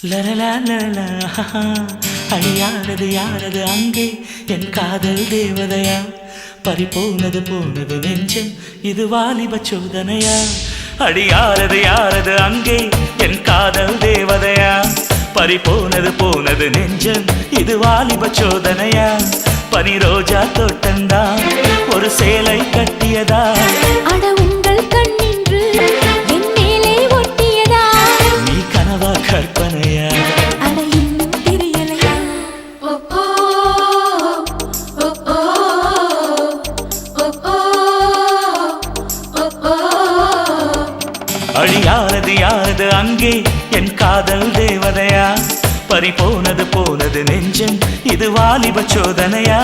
லலலா லலா அடியாரது யாரது அங்கே என் காதல் தேவதையா பறிபோனது போனது நெஞ்சம் இது வாலிப சோதனையா அடியாரது யாரது அங்கே என் காதல் தேவதையா பறிபோனது போனது நெஞ்சம் இது வாலிப சோதனையா பனி ரோஜா தோட்டந்தா ஒரு சேலை கட்டியதா அட உங்கள் கண்ணின்று என் மேலே ஒட்டியதா நீ கனவா கற்பனையா அட இன்னும் தெரியலையா அடியாரது யாரது அங்கே என் காதல் தேவதையா பறிபோனது போனது நெஞ்சம் இது வாலிப சோதனையா